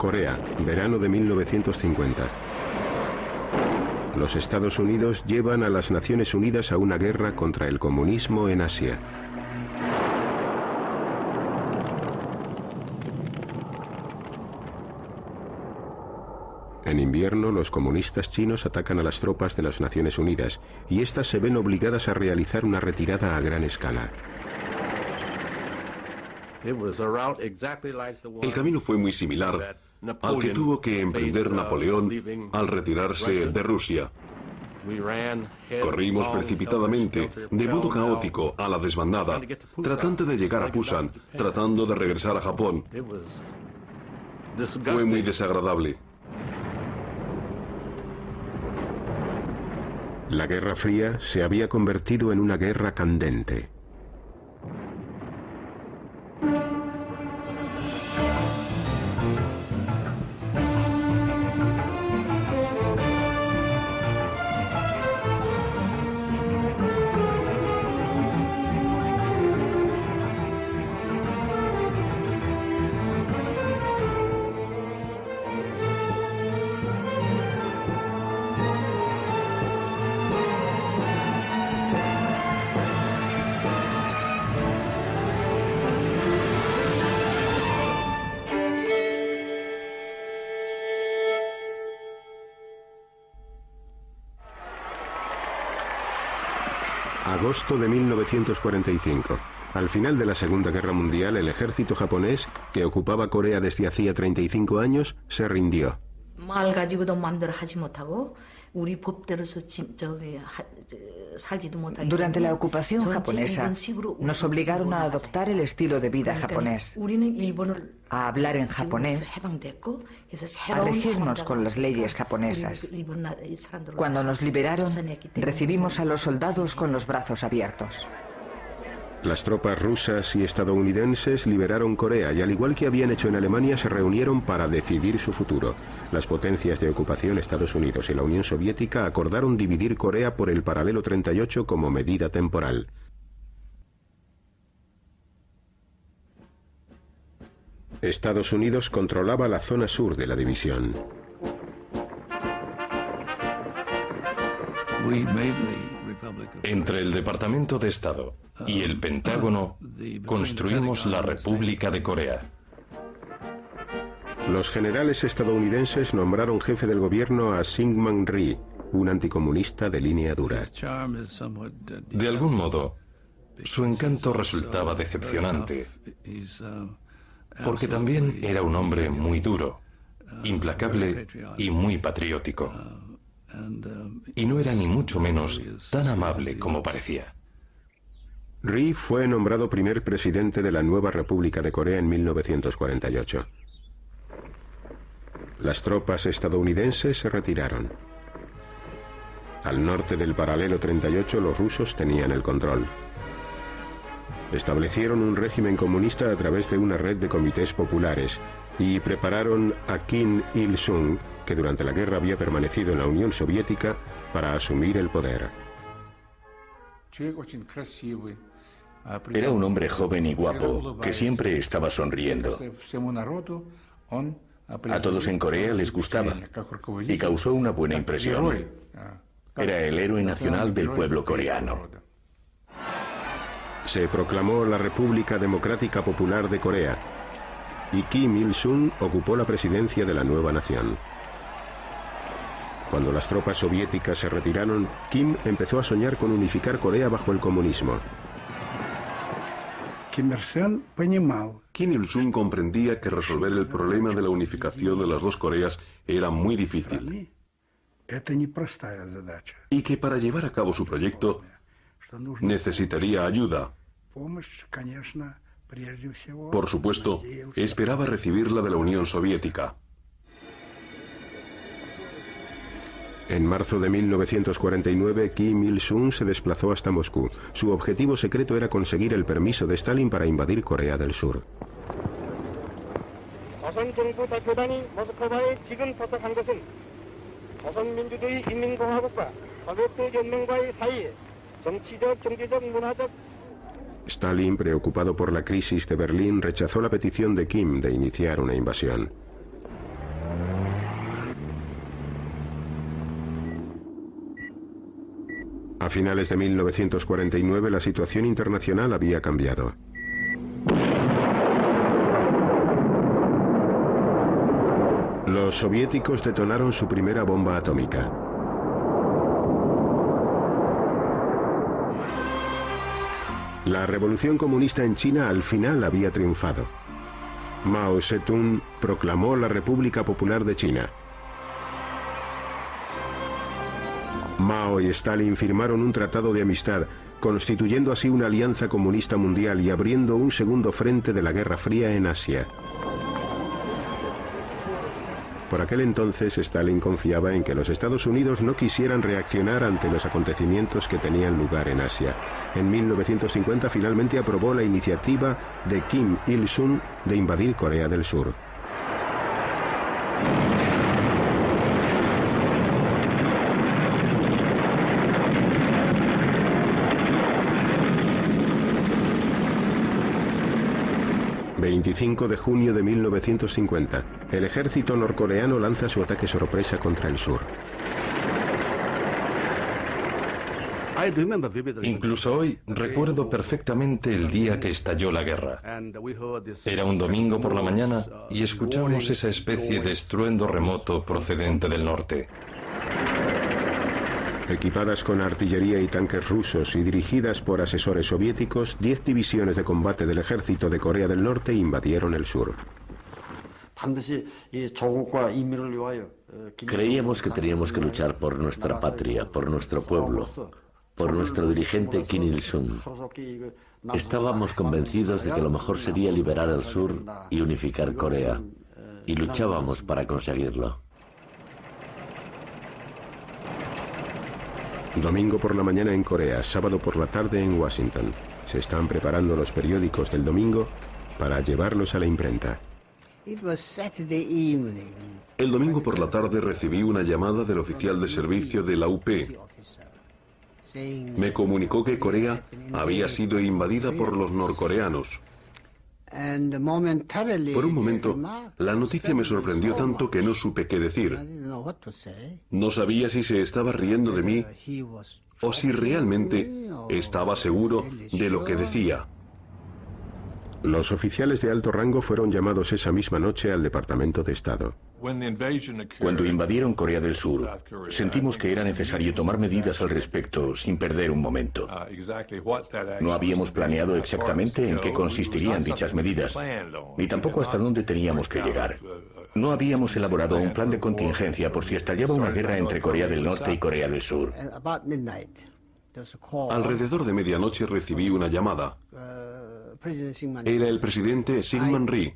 Corea, verano de 1950. Los Estados Unidos llevan a las Naciones Unidas a una guerra contra el comunismo en Asia. En invierno, los comunistas chinos atacan a las tropas de las Naciones Unidas y éstas se ven obligadas a realizar una retirada a gran escala. El camino fue muy similar al que tuvo que emprender Napoleón al retirarse de Rusia. Corrimos precipitadamente, de modo caótico, a la desbandada, tratando de llegar a Pusan, tratando de regresar a Japón. Fue muy desagradable. La Guerra Fría se había convertido en una guerra candente. Agosto de 1945. Al final de la Segunda Guerra Mundial, el ejército japonés, que ocupaba Corea desde hacía 35 años, se rindió. Durante la ocupación japonesa, nos obligaron a adoptar el estilo de vida japonés, a hablar en japonés, a regirnos con las leyes japonesas. Cuando nos liberaron, recibimos a los soldados con los brazos abiertos. Las tropas rusas y estadounidenses liberaron Corea y, al igual que habían hecho en Alemania, se reunieron para decidir su futuro. Las potencias de ocupación, Estados Unidos y la Unión Soviética, acordaron dividir Corea por el paralelo 38 como medida temporal. Estados Unidos controlaba la zona sur de la división. Entre el Departamento de Estado y el Pentágono construimos la República de Corea. Los generales estadounidenses nombraron jefe del gobierno a Syngman Rhee, un anticomunista de línea dura. De algún modo, su encanto resultaba decepcionante, porque también era un hombre muy duro, implacable y muy patriótico. Y no era ni mucho menos tan amable como parecía. Rhee fue nombrado primer presidente de la nueva República de Corea en 1948. Las tropas estadounidenses se retiraron. Al norte del paralelo 38 los rusos tenían el control. Establecieron un régimen comunista a través de una red de comités populares y prepararon a Kim Il-sung, que durante la guerra había permanecido en la Unión Soviética, para asumir el poder. Era un hombre joven y guapo, que siempre estaba sonriendo. A todos en Corea les gustaba y causó una buena impresión. Era el héroe nacional del pueblo coreano. Se proclamó la República Democrática Popular de Corea y Kim Il-sung ocupó la presidencia de la nueva nación. Cuando las tropas soviéticas se retiraron, Kim empezó a soñar con unificar Corea bajo el comunismo. Kim Il-sung comprendía que resolver el problema de la unificación de las dos Coreas era muy difícil y que para llevar a cabo su proyecto necesitaría ayuda. Por supuesto, esperaba recibirla de la Unión Soviética. En marzo de 1949, Kim Il-sung se desplazó hasta Moscú. Su objetivo secreto era conseguir el permiso de Stalin para invadir Corea del Sur. Stalin, preocupado por la crisis de Berlín, rechazó la petición de Kim de iniciar una invasión. A finales de 1949 la situación internacional había cambiado. Los soviéticos detonaron su primera bomba atómica. La revolución comunista en China al final había triunfado. Mao Zedong proclamó la República Popular de China. Mao y Stalin firmaron un tratado de amistad, constituyendo así una alianza comunista mundial y abriendo un segundo frente de la Guerra Fría en Asia. Por aquel entonces, Stalin confiaba en que los Estados Unidos no quisieran reaccionar ante los acontecimientos que tenían lugar en Asia. En 1950 finalmente aprobó la iniciativa de Kim Il-sung de invadir Corea del Sur. ...25 de junio de 1950... el ejército norcoreano lanza su ataque sorpresa contra el sur. Incluso hoy recuerdo perfectamente el día que estalló la guerra. Era un domingo por la mañana y escuchamos esa especie de estruendo remoto procedente del norte. Equipadas con artillería y tanques rusos y dirigidas por asesores soviéticos, 10 divisiones de combate del ejército de Corea del Norte invadieron el sur. Creíamos que teníamos que luchar por nuestra patria, por nuestro pueblo, por nuestro dirigente Kim Il-sung. Estábamos convencidos de que lo mejor sería liberar el sur y unificar Corea, y luchábamos para conseguirlo. Domingo por la mañana en Corea, sábado por la tarde en Washington. Se están preparando los periódicos del domingo para llevarlos a la imprenta. El domingo por la tarde recibí una llamada del oficial de servicio de la UP. Me comunicó que Corea había sido invadida por los norcoreanos. Por un momento, la noticia me sorprendió tanto que no supe qué decir. No sabía si se estaba riendo de mí o si realmente estaba seguro de lo que decía. Los oficiales de alto rango fueron llamados esa misma noche al Departamento de Estado. Cuando invadieron Corea del Sur, sentimos que era necesario tomar medidas al respecto sin perder un momento. No habíamos planeado exactamente en qué consistirían dichas medidas, ni tampoco hasta dónde teníamos que llegar. No habíamos elaborado un plan de contingencia por si estallaba una guerra entre Corea del Norte y Corea del Sur. Alrededor de medianoche recibí una llamada. Era el presidente Syngman Rhee.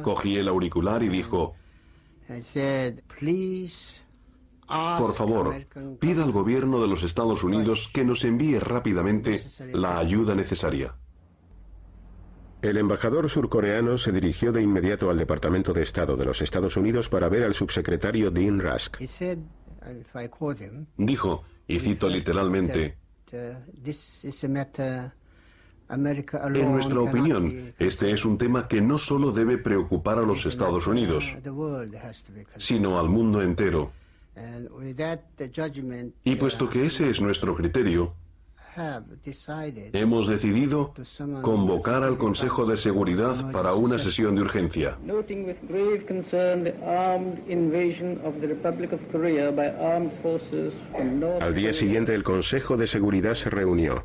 Cogí el auricular y dijo: por favor, pida al gobierno de los Estados Unidos que nos envíe rápidamente la ayuda necesaria. El embajador surcoreano se dirigió de inmediato al Departamento de Estado de los Estados Unidos para ver al subsecretario Dean Rusk. Dijo, y cito literalmente: en nuestra opinión, este es un tema que no solo debe preocupar a los Estados Unidos, sino al mundo entero. Y puesto que ese es nuestro criterio, hemos decidido convocar al Consejo de Seguridad para una sesión de urgencia. Al día siguiente el Consejo de Seguridad se reunió.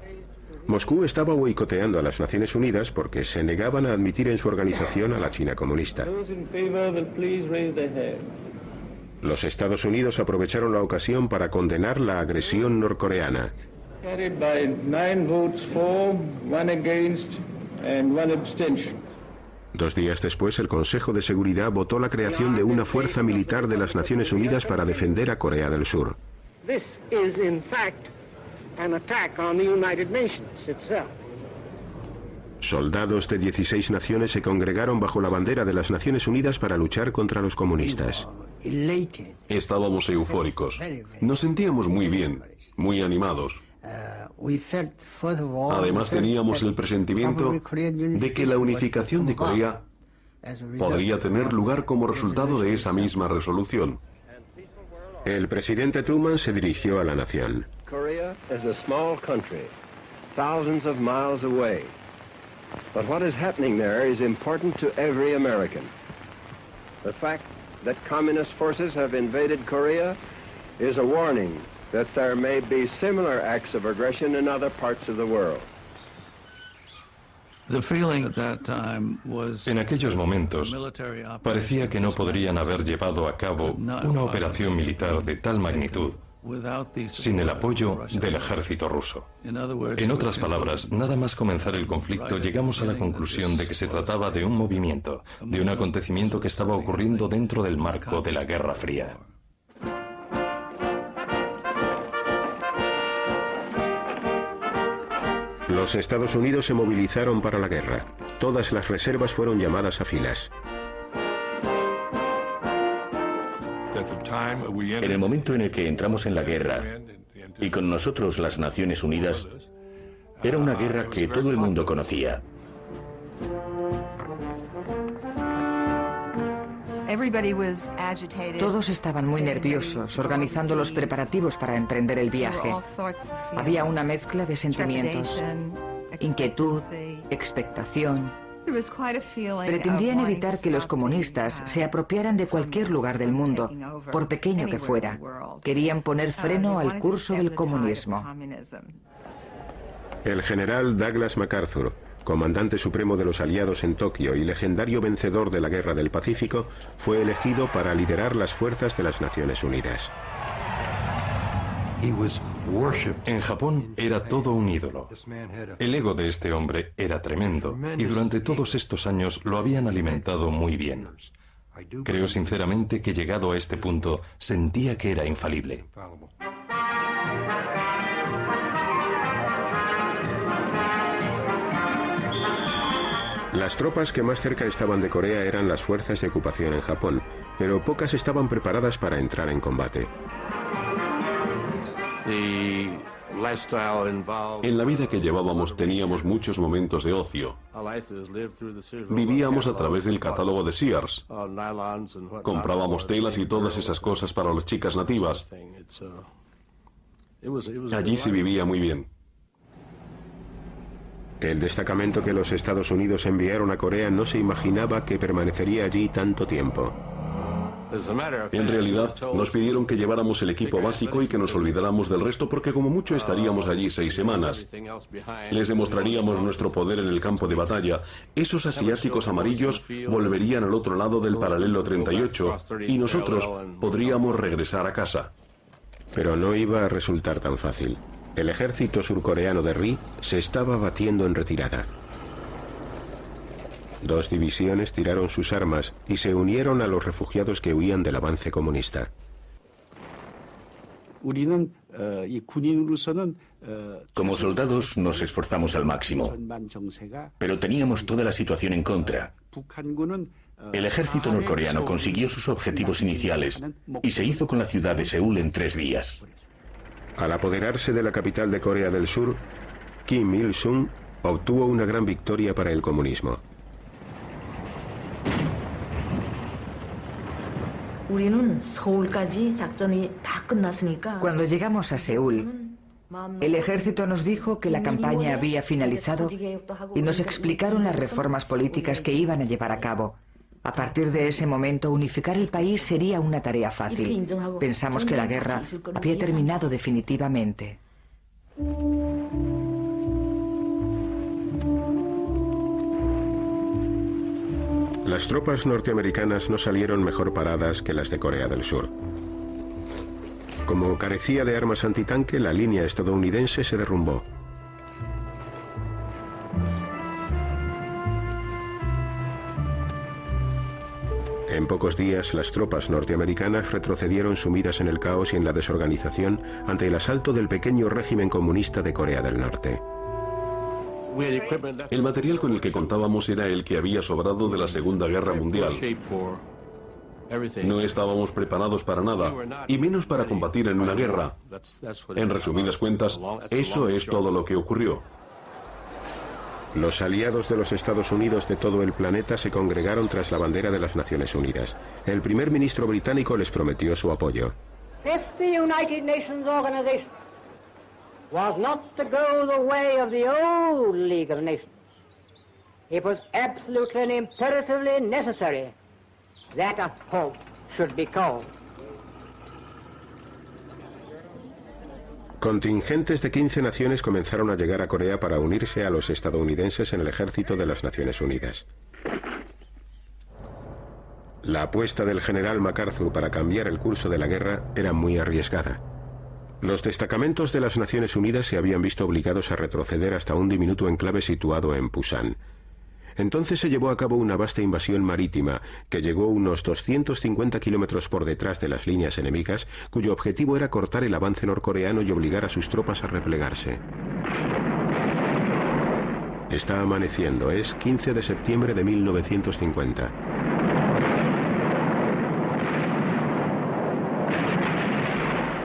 Moscú estaba boicoteando a las Naciones Unidas porque se negaban a admitir en su organización a la China comunista. Los Estados Unidos aprovecharon la ocasión para condenar la agresión norcoreana. 2 días después, el Consejo de Seguridad votó la creación de una fuerza militar de las Naciones Unidas para defender a Corea del Sur. Soldados de 16 naciones se congregaron bajo la bandera de las Naciones Unidas para luchar contra los comunistas. Estábamos eufóricos. Nos sentíamos muy bien, muy animados. Además teníamos el presentimiento de que la unificación de Corea podría tener lugar como resultado de esa misma resolución. El presidente Truman se dirigió a la nación. Korea is a small country, thousands of miles away. But what is happening there is important to every American. The fact that communist forces have invaded Korea is a warning that there may be similar acts of aggression in other parts of the world. En aquellos momentos, parecía que no podrían haber llevado a cabo una operación militar de tal magnitud sin el apoyo del ejército ruso. En otras palabras, nada más comenzar el conflicto, llegamos a la conclusión de que se trataba de un movimiento, de un acontecimiento que estaba ocurriendo dentro del marco de la Guerra Fría. Los Estados Unidos se movilizaron para la guerra. Todas las reservas fueron llamadas a filas. En el momento en el que entramos en la guerra, y con nosotros las Naciones Unidas, era una guerra que todo el mundo conocía. Todos estaban muy nerviosos, organizando los preparativos para emprender el viaje. Había una mezcla de sentimientos: inquietud, expectación. Pretendían evitar que los comunistas se apropiaran de cualquier lugar del mundo, por pequeño que fuera. Querían poner freno al curso del comunismo. El general Douglas MacArthur, comandante supremo de los aliados en Tokio y legendario vencedor de la Guerra del Pacífico, fue elegido para liderar las fuerzas de las Naciones Unidas. En Japón era todo un ídolo. El ego de este hombre era tremendo y durante todos estos años lo habían alimentado muy bien. Creo sinceramente que llegado a este punto sentía que era infalible. Las tropas que más cerca estaban de Corea eran las fuerzas de ocupación en Japón, pero pocas estaban preparadas para entrar en combate. En la vida que llevábamos teníamos muchos momentos de ocio. Vivíamos a través del catálogo de Sears. Comprábamos telas y todas esas cosas para las chicas nativas. Allí se vivía muy bien. El destacamento que los Estados Unidos enviaron a Corea no se imaginaba que permanecería allí tanto tiempo. En realidad, nos pidieron que lleváramos el equipo básico y que nos olvidáramos del resto porque como mucho estaríamos allí 6 semanas. Les demostraríamos nuestro poder en el campo de batalla. Esos asiáticos amarillos volverían al otro lado del paralelo 38 y nosotros podríamos regresar a casa. Pero no iba a resultar tan fácil. El ejército surcoreano de Ri se estaba batiendo en retirada. 2 divisiones tiraron sus armas y se unieron a los refugiados que huían del avance comunista. Como soldados nos esforzamos al máximo, pero teníamos toda la situación en contra. El ejército norcoreano consiguió sus objetivos iniciales y se hizo con la ciudad de Seúl en 3 días. Al apoderarse de la capital de Corea del Sur, Kim Il-sung obtuvo una gran victoria para el comunismo. Cuando llegamos a Seúl, el ejército nos dijo que la campaña había finalizado y nos explicaron las reformas políticas que iban a llevar a cabo. A partir de ese momento, unificar el país sería una tarea fácil. Pensamos que la guerra había terminado definitivamente. Las tropas norteamericanas no salieron mejor paradas que las de Corea del Sur. Como carecía de armas antitanque, la línea estadounidense se derrumbó. En pocos días, las tropas norteamericanas retrocedieron sumidas en el caos y en la desorganización ante el asalto del pequeño régimen comunista de Corea del Norte. El material con el que contábamos era el que había sobrado de la Segunda Guerra Mundial. No estábamos preparados para nada, y menos para combatir en una guerra. En resumidas cuentas, eso es todo lo que ocurrió. Los aliados de los Estados Unidos de todo el planeta se congregaron tras la bandera de las Naciones Unidas. El primer ministro británico les prometió su apoyo. was not to go the way of the old League of Nations. It was absolutely and imperatively necessary that a halt should be called. Contingentes de 15 naciones comenzaron a llegar a Corea para unirse a los estadounidenses en el ejército de las Naciones Unidas. La apuesta del general MacArthur para cambiar el curso de la guerra era muy arriesgada. Los destacamentos de las Naciones Unidas se habían visto obligados a retroceder hasta un diminuto enclave situado en Pusan. Entonces se llevó a cabo una vasta invasión marítima que llegó unos 250 kilómetros por detrás de las líneas enemigas, cuyo objetivo era cortar el avance norcoreano y obligar a sus tropas a replegarse. Está amaneciendo, es 15 de septiembre de 1950.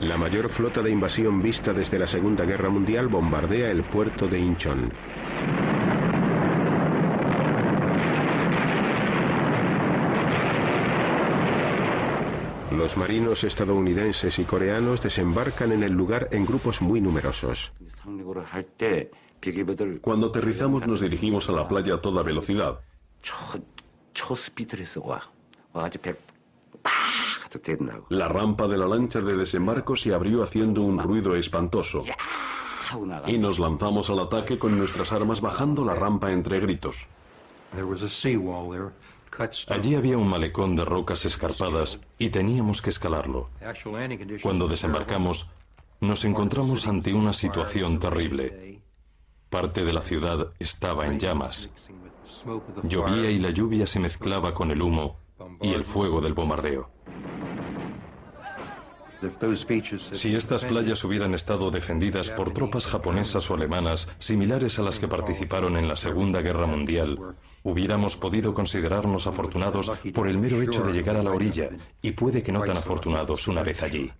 La mayor flota de invasión vista desde la Segunda Guerra Mundial bombardea el puerto de Incheon. Los marinos estadounidenses y coreanos desembarcan en el lugar en grupos muy numerosos. Cuando aterrizamos nos dirigimos a la playa a toda velocidad. La rampa de la lancha de desembarco se abrió haciendo un ruido espantoso. Y nos lanzamos al ataque con nuestras armas bajando la rampa entre gritos. Allí había un malecón de rocas escarpadas y teníamos que escalarlo. Cuando desembarcamos, nos encontramos ante una situación terrible. Parte de la ciudad estaba en llamas. Llovía y la lluvia se mezclaba con el humo y el fuego del bombardeo. Si estas playas hubieran estado defendidas por tropas japonesas o alemanas similares a las que participaron en la Segunda Guerra Mundial, hubiéramos podido considerarnos afortunados por el mero hecho de llegar a la orilla, y puede que no tan afortunados una vez allí.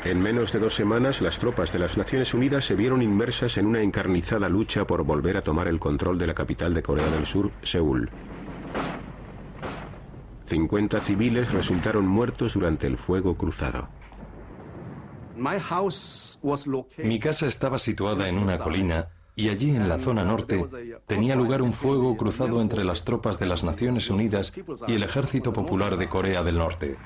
En menos de 2 semanas, las tropas de las Naciones Unidas se vieron inmersas en una encarnizada lucha por volver a tomar el control de la capital de Corea del Sur, Seúl. 50 civiles resultaron muertos durante el fuego cruzado. Mi casa estaba situada en una colina y allí en la zona norte tenía lugar un fuego cruzado entre las tropas de las Naciones Unidas y el Ejército Popular de Corea del Norte.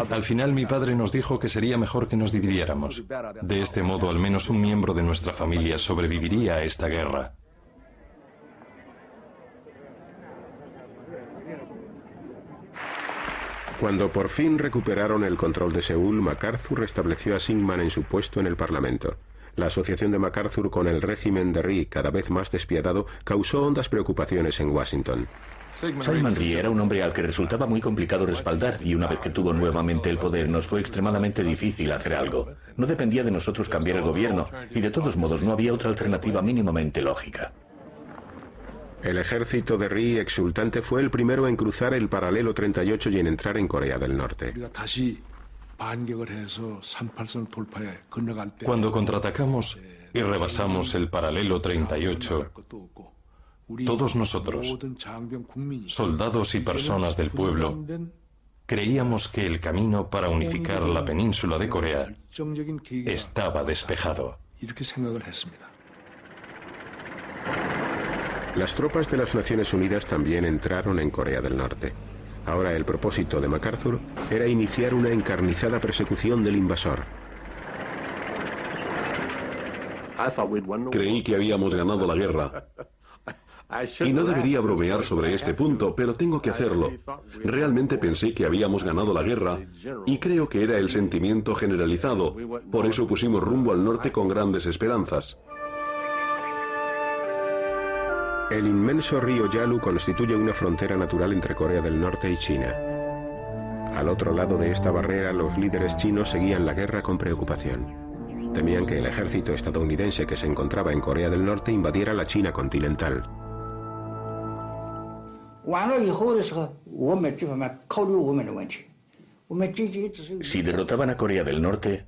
Al final mi padre nos dijo que sería mejor que nos dividiéramos. De este modo al menos un miembro de nuestra familia sobreviviría a esta guerra. Cuando por fin recuperaron el control de Seúl, MacArthur restableció a Syngman en su puesto en el Parlamento. La asociación de MacArthur con el régimen de Rhee, cada vez más despiadado, causó hondas preocupaciones en Washington. Syngman Rhee era un hombre al que resultaba muy complicado respaldar, y una vez que tuvo nuevamente el poder nos fue extremadamente difícil hacer algo. No dependía de nosotros cambiar el gobierno, y de todos modos no había otra alternativa mínimamente lógica. El ejército de Rhee, exultante, fue el primero en cruzar el paralelo 38 y en entrar en Corea del Norte. Cuando contraatacamos y rebasamos el paralelo 38, todos nosotros, soldados y personas del pueblo, creíamos que el camino para unificar la península de Corea estaba despejado. Las tropas de las Naciones Unidas también entraron en Corea del Norte. Ahora el propósito de MacArthur era iniciar una encarnizada persecución del invasor. Creí que habíamos ganado la guerra. Y no debería bromear sobre este punto, pero tengo que hacerlo. Realmente pensé que habíamos ganado la guerra, y creo que era el sentimiento generalizado. Por eso pusimos rumbo al norte con grandes esperanzas. El inmenso río Yalu constituye una frontera natural entre Corea del Norte y China. Al otro lado de esta barrera, los líderes chinos seguían la guerra con preocupación. Temían que el ejército estadounidense que se encontraba en Corea del Norte invadiera la China continental. Si derrotaban a Corea del Norte,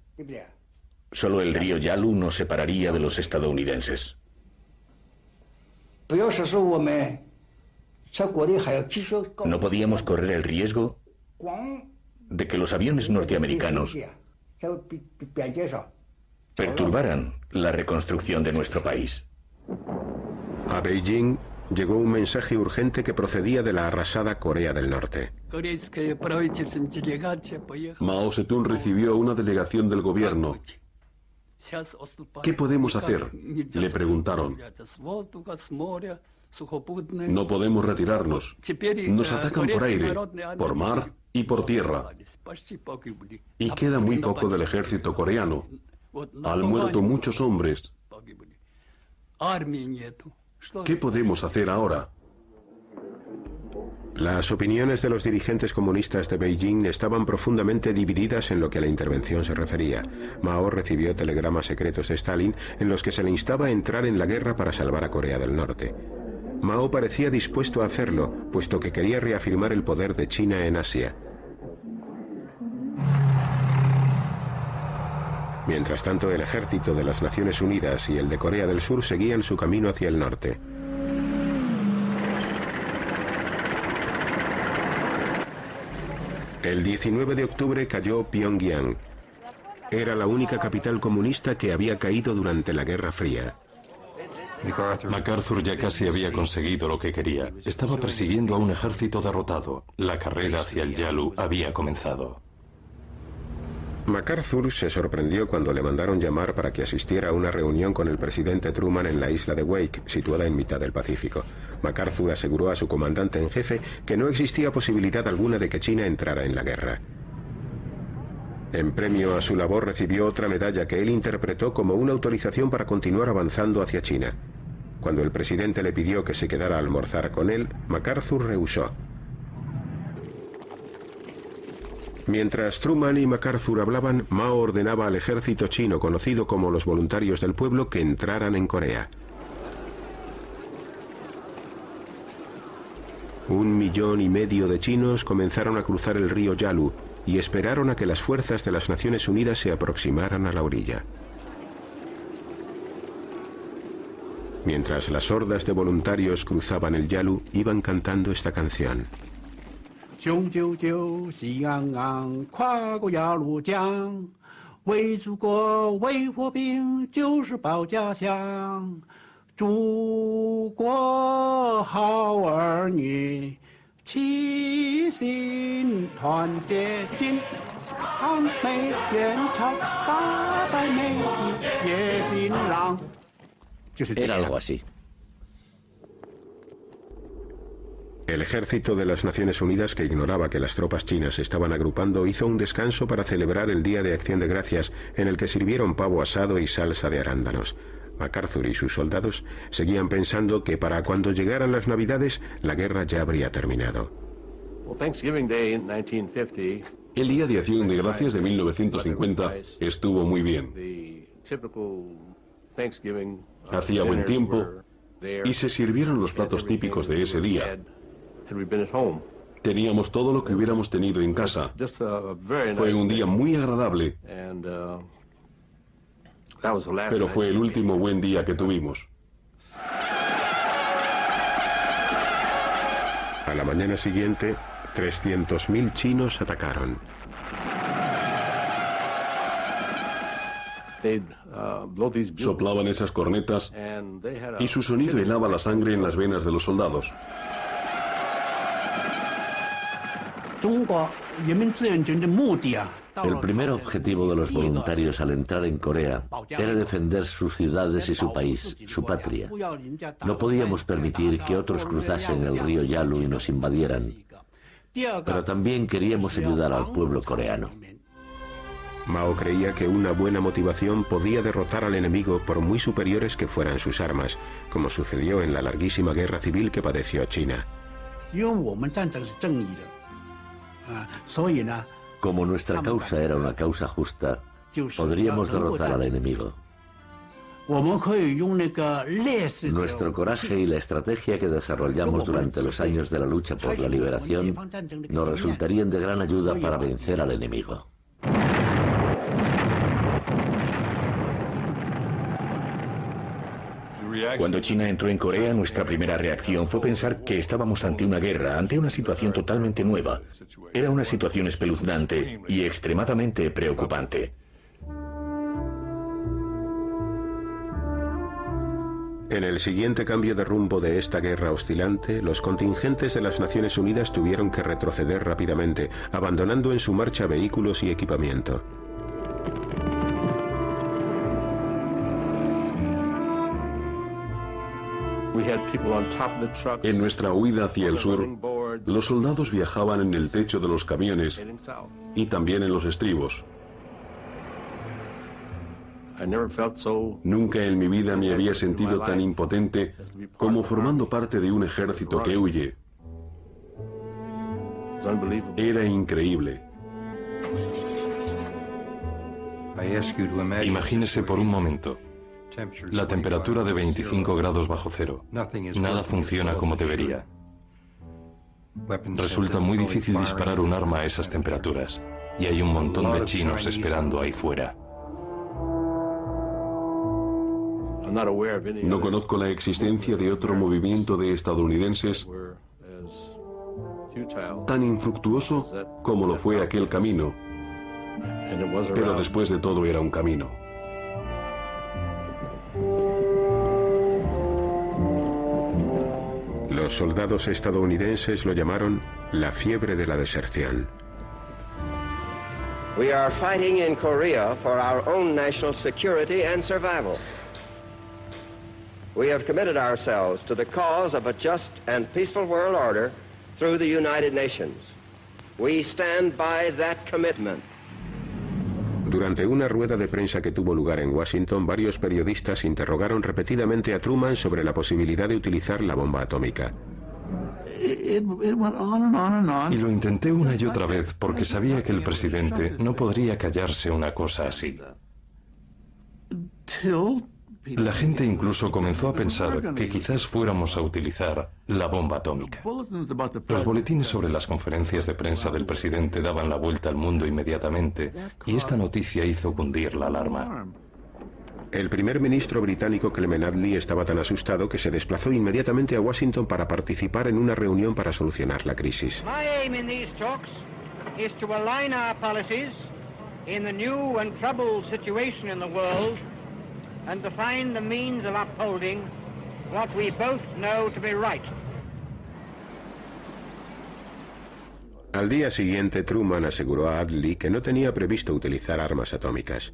solo el río Yalu nos separaría de los estadounidenses. No podíamos correr el riesgo de que los aviones norteamericanos perturbaran la reconstrucción de nuestro país. A Beijing llegó un mensaje urgente que procedía de la arrasada Corea del Norte. Mao Zedong recibió una delegación del gobierno. ¿Qué podemos hacer?, le preguntaron. No podemos retirarnos. Nos atacan por aire, por mar y por tierra. Y queda muy poco del ejército coreano. Han muerto muchos hombres. ¿Qué podemos hacer ahora? Las opiniones de los dirigentes comunistas de Beijing estaban profundamente divididas en lo que a la intervención se refería. Mao recibió telegramas secretos de Stalin en los que se le instaba a entrar en la guerra para salvar a Corea del Norte. Mao parecía dispuesto a hacerlo, puesto que quería reafirmar el poder de China en Asia. Mientras tanto, el ejército de las Naciones Unidas y el de Corea del Sur seguían su camino hacia el norte. El 19 de octubre cayó Pyongyang. Era la única capital comunista que había caído durante la Guerra Fría. MacArthur ya casi había conseguido lo que quería. Estaba persiguiendo a un ejército derrotado. La carrera hacia el Yalu había comenzado. MacArthur se sorprendió cuando le mandaron llamar para que asistiera a una reunión con el presidente Truman en la isla de Wake, situada en mitad del Pacífico. MacArthur aseguró a su comandante en jefe que no existía posibilidad alguna de que China entrara en la guerra. En premio a su labor recibió otra medalla que él interpretó como una autorización para continuar avanzando hacia China. Cuando el presidente le pidió que se quedara a almorzar con él, MacArthur rehusó. Mientras Truman y MacArthur hablaban, Mao ordenaba al ejército chino, conocido como los Voluntarios del Pueblo, que entraran en Corea. 1,5 millones de chinos comenzaron a cruzar el río Yalu y esperaron a que las fuerzas de las Naciones Unidas se aproximaran a la orilla. Mientras las hordas de voluntarios cruzaban el Yalu, iban cantando esta canción. Era algo así. El ejército de las Naciones Unidas, que ignoraba que las tropas chinas se estaban agrupando, hizo un descanso para celebrar el Día de Acción de Gracias, en el que sirvieron pavo asado y salsa de arándanos. MacArthur y sus soldados seguían pensando que para cuando llegaran las Navidades, la guerra ya habría terminado. El Día de Acción de Gracias de 1950 estuvo muy bien. Hacía buen tiempo y se sirvieron los platos típicos de ese día. Teníamos todo lo que hubiéramos tenido en casa. Fue un día muy agradable, pero fue el último buen día que tuvimos. A la mañana siguiente, 300.000 chinos atacaron. Soplaban esas cornetas y su sonido helaba la sangre en las venas de los soldados. El primer objetivo de los voluntarios al entrar en Corea era defender sus ciudades y su país, su patria. No podíamos permitir que otros cruzasen el río Yalu y nos invadieran. Pero también queríamos ayudar al pueblo coreano. Mao creía que una buena motivación podía derrotar al enemigo por muy superiores que fueran sus armas, como sucedió en la larguísima guerra civil que padeció China. Como nuestra causa era una causa justa, podríamos derrotar al enemigo. Nuestro coraje y la estrategia que desarrollamos durante los años de la lucha por la liberación nos resultarían de gran ayuda para vencer al enemigo. Cuando China entró en Corea, nuestra primera reacción fue pensar que estábamos ante una guerra, ante una situación totalmente nueva. Era una situación espeluznante y extremadamente preocupante. En el siguiente cambio de rumbo de esta guerra oscilante, los contingentes de las Naciones Unidas tuvieron que retroceder rápidamente, abandonando en su marcha vehículos y equipamiento. En nuestra huida hacia el sur, los soldados viajaban en el techo de los camiones y también en los estribos. Nunca en mi vida me había sentido tan impotente como formando parte de un ejército que huye. Era increíble. Imagínese por un momento la temperatura de 25 grados bajo cero. Nada funciona como debería. Resulta muy difícil disparar un arma a esas temperaturas, y hay un montón de chinos esperando ahí fuera. No conozco la existencia de otro movimiento de estadounidenses tan infructuoso como lo fue aquel camino, pero después de todo era un camino. Los soldados estadounidenses lo llamaron la fiebre de la deserción. We are fighting in Korea for our own national security and survival. We have committed ourselves to the cause of a just and peaceful world order through the United Nations. We stand by that commitment. Durante una rueda de prensa que tuvo lugar en Washington, varios periodistas interrogaron repetidamente a Truman sobre la posibilidad de utilizar la bomba atómica. Y lo intenté una y otra vez porque sabía que el presidente no podría callarse una cosa así. La gente incluso comenzó a pensar que quizás fuéramos a utilizar la bomba atómica. Los boletines sobre las conferencias de prensa del presidente daban la vuelta al mundo inmediatamente, y esta noticia hizo cundir la alarma. El primer ministro británico Clement Attlee estaba tan asustado que se desplazó inmediatamente a Washington para participar en una reunión para solucionar la crisis. My aim in these talks is to align our policies in the new and troubled situation in the world and to find the means of upholding what we both know to be right. Al día siguiente, Truman aseguró a Attlee que no tenía previsto utilizar armas atómicas.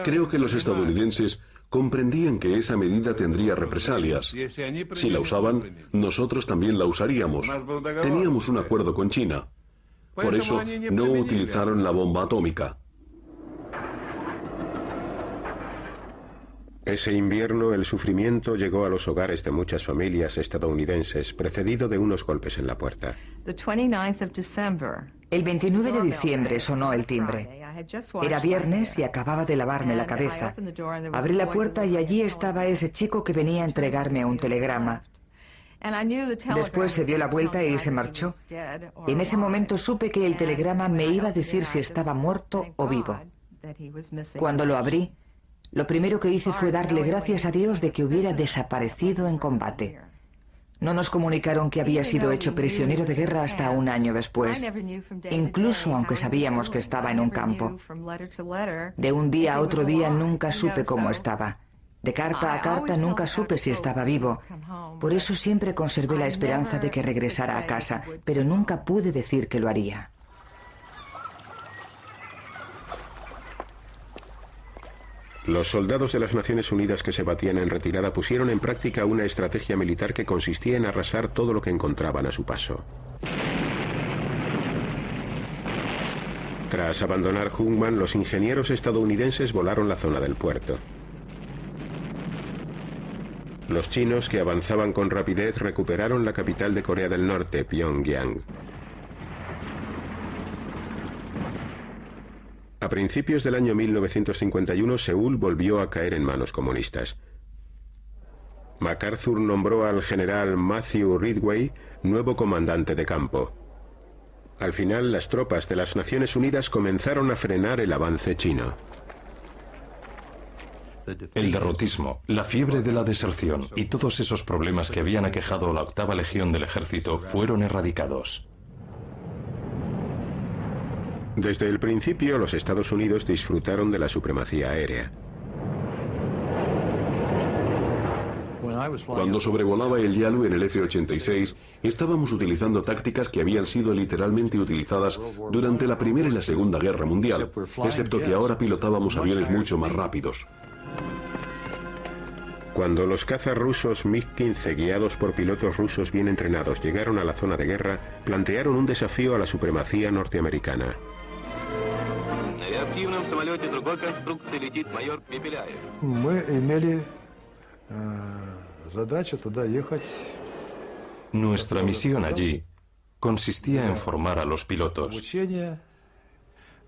Creo que los estadounidenses comprendían que esa medida tendría represalias. Si la usaban, nosotros también la usaríamos. Teníamos un acuerdo con China. Por eso, no utilizaron la bomba atómica. Ese invierno, el sufrimiento llegó a los hogares de muchas familias estadounidenses, precedido de unos golpes en la puerta. El 29 de diciembre sonó el timbre. Era viernes y acababa de lavarme la cabeza. Abrí la puerta y allí estaba ese chico que venía a entregarme un telegrama. Después se dio la vuelta y se marchó. En ese momento supe que el telegrama me iba a decir si estaba muerto o vivo. Cuando lo abrí, lo primero que hice fue darle gracias a Dios de que hubiera desaparecido en combate. No nos comunicaron que había sido hecho prisionero de guerra hasta un año después, incluso aunque sabíamos que estaba en un campo. De un día a otro día nunca supe cómo estaba. De carta a carta nunca supe si estaba vivo. Por eso siempre conservé la esperanza de que regresara a casa, pero nunca pude decir que lo haría. Los soldados de las Naciones Unidas que se batían en retirada pusieron en práctica una estrategia militar que consistía en arrasar todo lo que encontraban a su paso. Tras abandonar Hunman, los ingenieros estadounidenses volaron la zona del puerto. Los chinos, que avanzaban con rapidez, recuperaron la capital de Corea del Norte, Pyongyang. A principios del año 1951, Seúl volvió a caer en manos comunistas. MacArthur nombró al general Matthew Ridgway nuevo comandante de campo. Al final, las tropas de las Naciones Unidas comenzaron a frenar el avance chino. El derrotismo, la fiebre de la deserción y todos esos problemas que habían aquejado a la 8ª Legión del Ejército fueron erradicados. Desde el principio, los Estados Unidos disfrutaron de la supremacía aérea. Cuando sobrevolaba el Yalu en el F-86, estábamos utilizando tácticas que habían sido literalmente utilizadas durante la Primera y la Segunda Guerra Mundial, excepto que ahora pilotábamos aviones mucho más rápidos. Cuando los cazas rusos MiG-15, guiados por pilotos rusos bien entrenados, llegaron a la zona de guerra, plantearon un desafío a la supremacía norteamericana. Nuestra misión allí consistía en formar a los pilotos,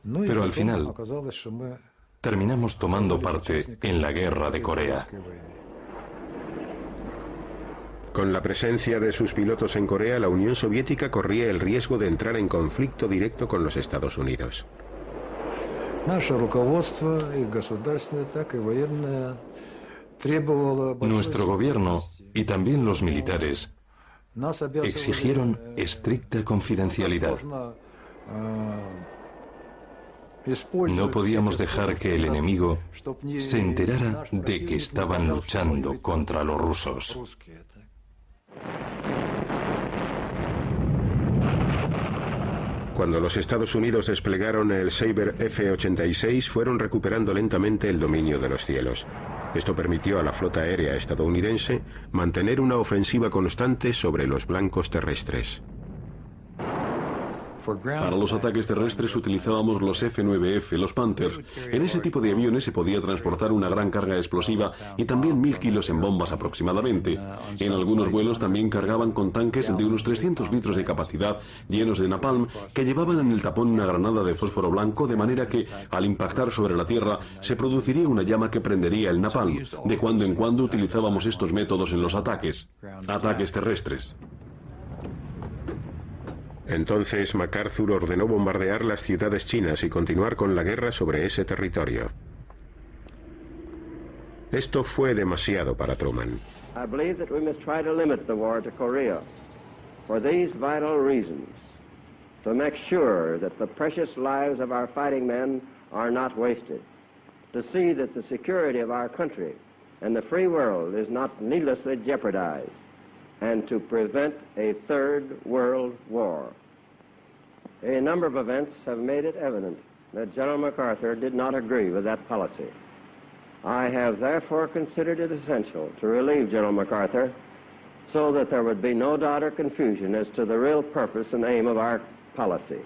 pero al final terminamos tomando parte en la guerra de Corea. Con la presencia de sus pilotos en Corea, la Unión Soviética corría el riesgo de entrar en conflicto directo con los Estados Unidos. Nuestro gobierno y también los militares exigieron estricta confidencialidad. No podíamos dejar que el enemigo se enterara de que estaban luchando contra los rusos. Cuando los Estados Unidos desplegaron el Sabre F-86, fueron recuperando lentamente el dominio de los cielos. Esto permitió a la flota aérea estadounidense mantener una ofensiva constante sobre los blancos terrestres. Para los ataques terrestres utilizábamos los F-9F, los Panthers. En ese tipo de aviones se podía transportar una gran carga explosiva y también 1000 kilos en bombas aproximadamente. En algunos vuelos también cargaban con tanques de unos 300 litros de capacidad llenos de napalm que llevaban en el tapón una granada de fósforo blanco, de manera que al impactar sobre la tierra se produciría una llama que prendería el napalm. De cuando en cuando utilizábamos estos métodos en los ataques terrestres. Entonces MacArthur ordenó bombardear las ciudades chinas y continuar con la guerra sobre ese territorio. Esto fue demasiado para Truman. I believe that we must try to limit the war to Korea for these vital reasons: to make sure that the precious lives of our fighting men are not wasted, to see that the security of our country and the free world is not needlessly jeopardized, and to prevent a third world war. A number of events have made it evident that General MacArthur did not agree with that policy. I have therefore considered it essential to relieve General MacArthur so that there would be no doubt or confusion as to the real purpose and aim of our policy.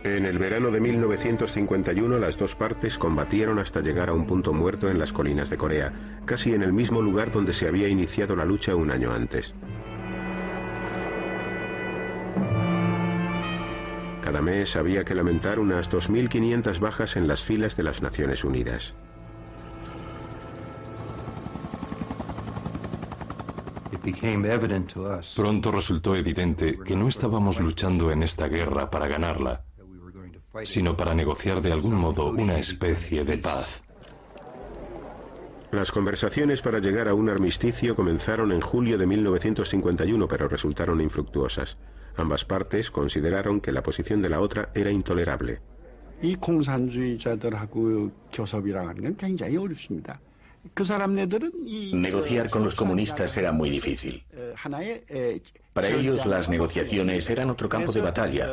En el verano de 1951, las dos partes combatieron hasta llegar a un punto muerto en las colinas de Corea, casi en el mismo lugar donde se había iniciado la lucha un año antes. Cada mes había que lamentar unas 2.500 bajas en las filas de las Naciones Unidas. Pronto resultó evidente que no estábamos luchando en esta guerra para ganarla, sino para negociar de algún modo una especie de paz. Las conversaciones para llegar a un armisticio comenzaron en julio de 1951, pero resultaron infructuosas. Ambas partes consideraron que la posición de la otra era intolerable. Negociar con los comunistas era muy difícil. Para ellos las negociaciones eran otro campo de batalla,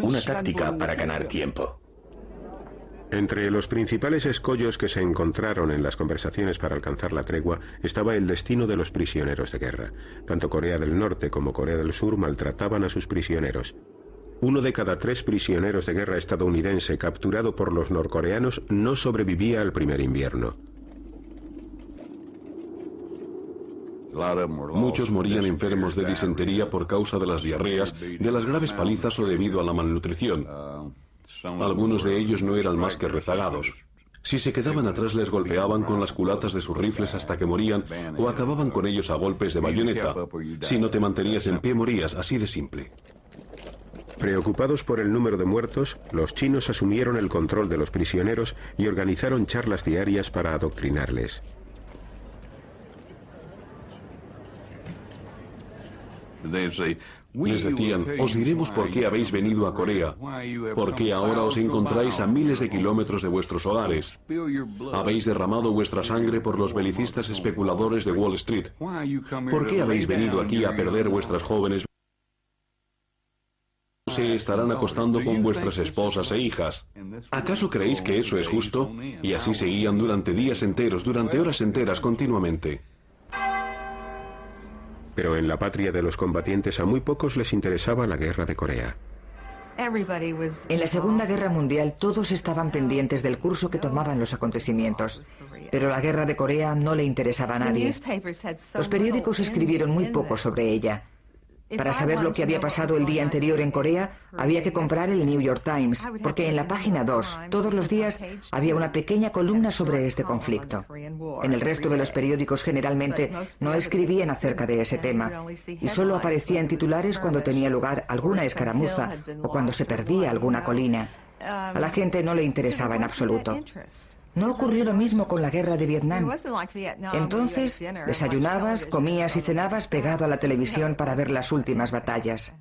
una táctica para ganar tiempo. Entre los principales escollos que se encontraron en las conversaciones para alcanzar la tregua estaba el destino de los prisioneros de guerra. Tanto Corea del Norte como Corea del Sur maltrataban a sus prisioneros. 1 de cada 3 prisioneros de guerra estadounidense capturado por los norcoreanos no sobrevivía al primer invierno. Muchos morían enfermos de disentería por causa de las diarreas, de las graves palizas o debido a la malnutrición. Algunos de ellos no eran más que rezagados. Si se quedaban atrás les golpeaban con las culatas de sus rifles hasta que morían o acababan con ellos a golpes de bayoneta. Si no te mantenías en pie morías, así de simple. Preocupados por el número de muertos, los chinos asumieron el control de los prisioneros y organizaron charlas diarias para adoctrinarles. Les decían, os diremos por qué habéis venido a Corea, por qué ahora os encontráis a miles de kilómetros de vuestros hogares. Habéis derramado vuestra sangre por los belicistas especuladores de Wall Street. ¿Por qué habéis venido aquí a perder vuestras jóvenes? Se estarán acostando con vuestras esposas e hijas. ¿Acaso creéis que eso es justo? Y así seguían durante días enteros, durante horas enteras, continuamente. Pero en la patria de los combatientes a muy pocos les interesaba la guerra de Corea. En la Segunda Guerra Mundial todos estaban pendientes del curso que tomaban los acontecimientos, pero la guerra de Corea no le interesaba a nadie. Los periódicos escribieron muy poco sobre ella. Para saber lo que había pasado el día anterior en Corea, había que comprar el New York Times, porque en la página 2, todos los días, había una pequeña columna sobre este conflicto. En el resto de los periódicos generalmente no escribían acerca de ese tema, y solo aparecía en titulares cuando tenía lugar alguna escaramuza o cuando se perdía alguna colina. A la gente no le interesaba en absoluto. No ocurrió lo mismo con la guerra de Vietnam. Entonces, desayunabas, comías y cenabas pegado a la televisión para ver las últimas batallas.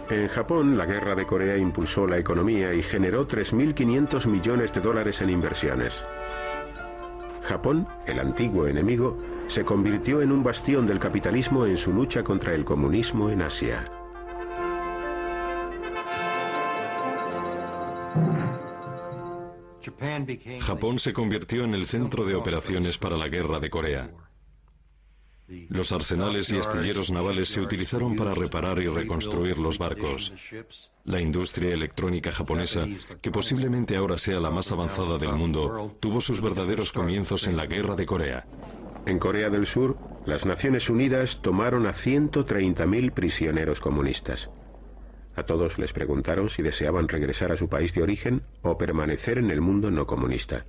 En Japón, la guerra de Corea impulsó la economía y generó 3.500 millones de dólares en inversiones. Japón, el antiguo enemigo, se convirtió en un bastión del capitalismo en su lucha contra el comunismo en Asia. Japón se convirtió en el centro de operaciones para la guerra de Corea. Los arsenales y astilleros navales se utilizaron para reparar y reconstruir los barcos. La industria electrónica japonesa, que posiblemente ahora sea la más avanzada del mundo, tuvo sus verdaderos comienzos en la guerra de Corea. En Corea del Sur, las Naciones Unidas tomaron a 130.000 prisioneros comunistas. A todos les preguntaron si deseaban regresar a su país de origen o permanecer en el mundo no comunista.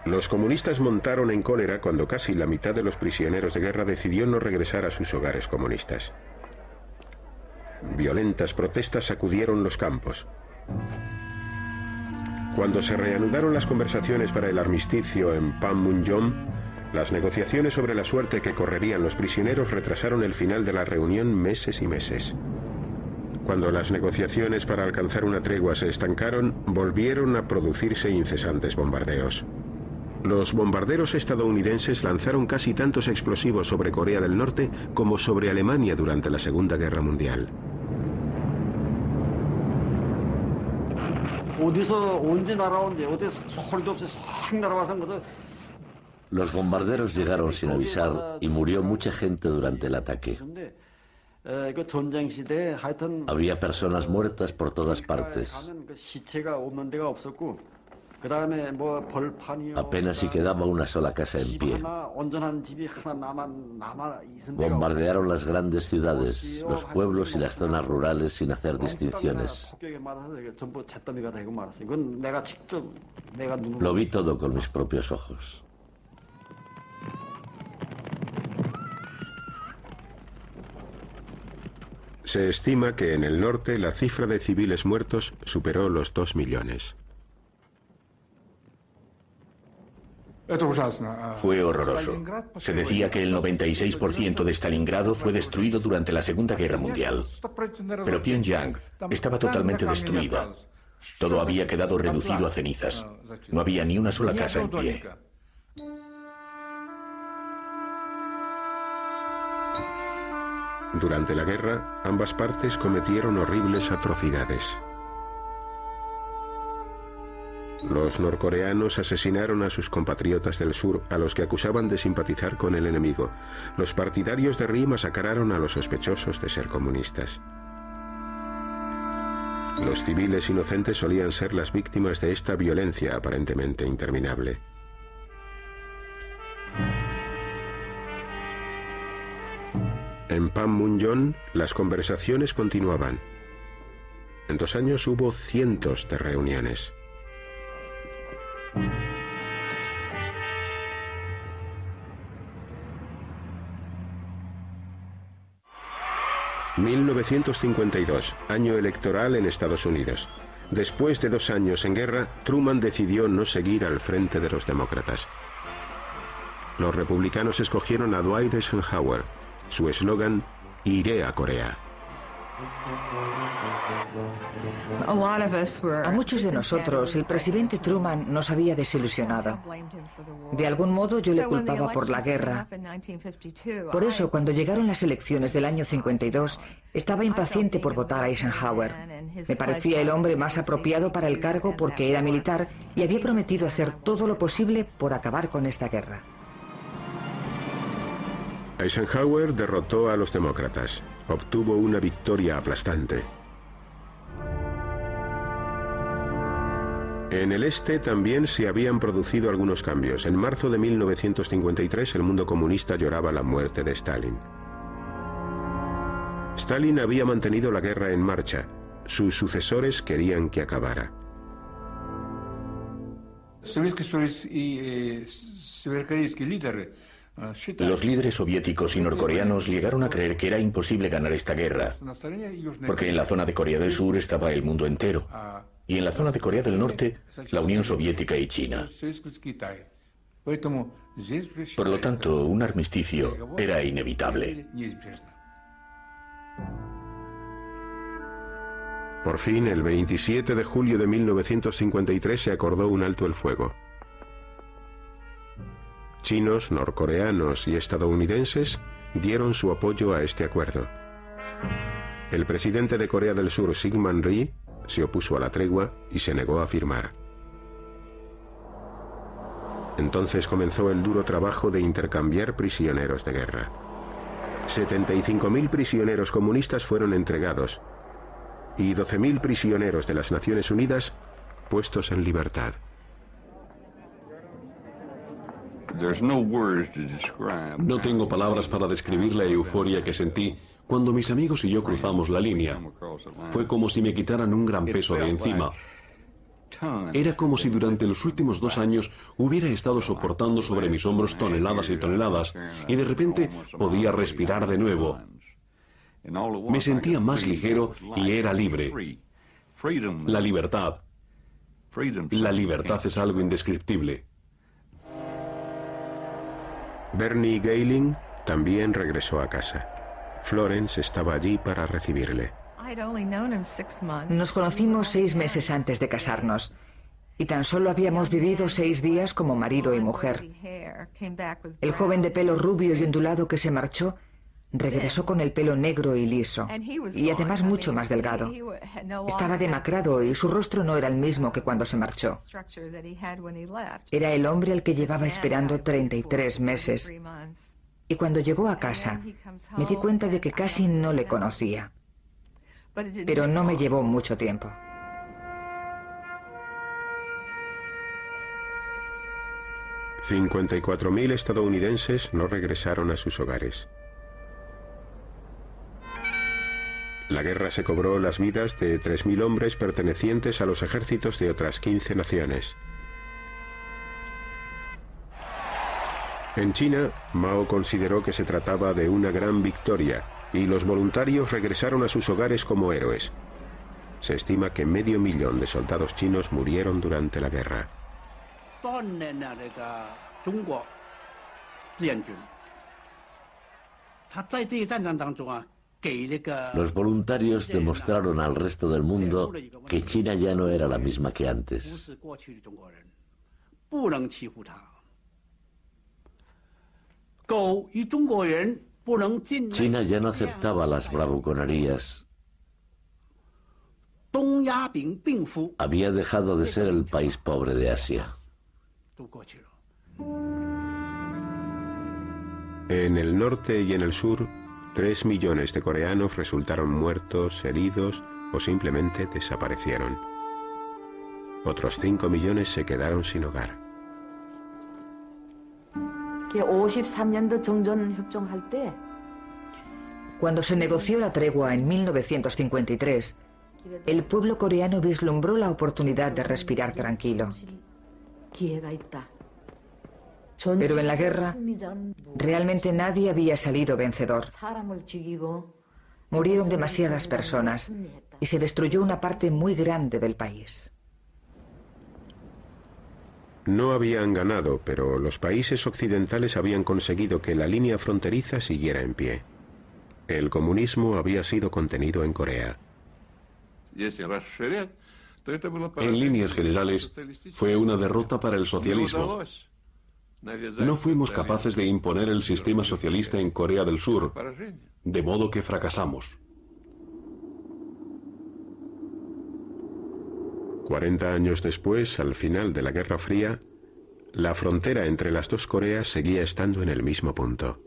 Los comunistas montaron en cólera cuando casi la mitad de los prisioneros de guerra decidió no regresar a sus hogares comunistas. Violentas protestas sacudieron los campos. Cuando se reanudaron las conversaciones para el armisticio en Panmunjom, las negociaciones sobre la suerte que correrían los prisioneros retrasaron el final de la reunión meses y meses. Cuando las negociaciones para alcanzar una tregua se estancaron, volvieron a producirse incesantes bombardeos. Los bombarderos estadounidenses lanzaron casi tantos explosivos sobre Corea del Norte como sobre Alemania durante la Segunda Guerra Mundial. Los bombarderos llegaron sin avisar y murió mucha gente durante el ataque. Había personas muertas por todas partes. Apenas si quedaba una sola casa en pie. Bombardearon las grandes ciudades, los pueblos y las zonas rurales sin hacer distinciones. Lo vi todo con mis propios ojos. Se estima que en el norte la cifra de civiles muertos superó los 2 millones. Fue horroroso. Se decía que el 96% de Stalingrado fue destruido durante la Segunda Guerra Mundial. Pero Pyongyang estaba totalmente destruida. Todo había quedado reducido a cenizas. No había ni una sola casa en pie. Durante la guerra, ambas partes cometieron horribles atrocidades. Los norcoreanos asesinaron a sus compatriotas del sur, a los que acusaban de simpatizar con el enemigo. Los partidarios de Ri masacraron a los sospechosos de ser comunistas. Los civiles inocentes solían ser las víctimas de esta violencia aparentemente interminable. En Panmunjom, las conversaciones continuaban. En 2 años hubo cientos de reuniones. ...1952, año electoral en Estados Unidos. Después de 2 años en guerra, Truman decidió no seguir al frente de los demócratas. Los republicanos escogieron a Dwight Eisenhower. Su eslogan: "Iré a Corea". A muchos de nosotros, el presidente Truman nos había desilusionado. De algún modo yo le culpaba por la guerra. Por eso, cuando llegaron las elecciones del año 52, estaba impaciente por votar a Eisenhower. Me parecía el hombre más apropiado para el cargo porque era militar y había prometido hacer todo lo posible por acabar con esta guerra. Eisenhower derrotó a los demócratas. Obtuvo una victoria aplastante. En el este también se habían producido algunos cambios. En marzo de 1953 el mundo comunista lloraba la muerte de Stalin. Stalin había mantenido la guerra en marcha. Sus sucesores querían que acabara. Los líderes soviéticos y norcoreanos llegaron a creer que era imposible ganar esta guerra, porque en la zona de Corea del Sur estaba el mundo entero, y en la zona de Corea del Norte, la Unión Soviética y China. Por lo tanto, un armisticio era inevitable. Por fin, el 27 de julio de 1953 se acordó un alto el fuego. Chinos, norcoreanos y estadounidenses dieron su apoyo a este acuerdo. El presidente de Corea del Sur, Syngman Rhee, se opuso a la tregua y se negó a firmar. Entonces comenzó el duro trabajo de intercambiar prisioneros de guerra. 75.000 prisioneros comunistas fueron entregados y 12.000 prisioneros de las Naciones Unidas puestos en libertad. No tengo palabras para describir la euforia que sentí cuando mis amigos y yo cruzamos la línea. Fue como si me quitaran un gran peso de encima. Era como si durante los últimos 2 años hubiera estado soportando sobre mis hombros toneladas y toneladas y de repente podía respirar de nuevo. Me sentía más ligero y era libre. La libertad. La libertad es algo indescriptible. Bernie Gehling también regresó a casa. Florence estaba allí para recibirle. Nos conocimos 6 meses antes de casarnos y tan solo habíamos vivido 6 días como marido y mujer. El joven de pelo rubio y ondulado que se marchó regresó con el pelo negro y liso y además mucho más delgado. Estaba demacrado y su rostro no era el mismo que cuando se marchó. Era el hombre al que llevaba esperando 33 meses. Y cuando llegó a casa, me di cuenta de que casi no le conocía. Pero no me llevó mucho tiempo. $54.000 estadounidenses no regresaron a sus hogares. La guerra se cobró las vidas de 3.000 hombres pertenecientes a los ejércitos de otras 15 naciones. En China, Mao consideró que se trataba de una gran victoria y los voluntarios regresaron a sus hogares como héroes. Se estima que 500.000 de soldados chinos murieron durante la guerra. Los voluntarios demostraron al resto del mundo que China ya no era la misma que antes. China ya no aceptaba las bravuconerías. Había dejado de ser el país pobre de Asia. En el norte y en el sur, 3 millones de coreanos resultaron muertos, heridos o simplemente desaparecieron. Otros 5 millones se quedaron sin hogar. Cuando se negoció la tregua en 1953, el pueblo coreano vislumbró la oportunidad de respirar tranquilo. Pero en la guerra, realmente nadie había salido vencedor. Murieron demasiadas personas y se destruyó una parte muy grande del país. No habían ganado, pero los países occidentales habían conseguido que la línea fronteriza siguiera en pie. El comunismo había sido contenido en Corea. En líneas generales, fue una derrota para el socialismo. No fuimos capaces de imponer el sistema socialista en Corea del Sur, de modo que fracasamos. 40 años después, al final de la Guerra Fría, la frontera entre las dos Coreas seguía estando en el mismo punto.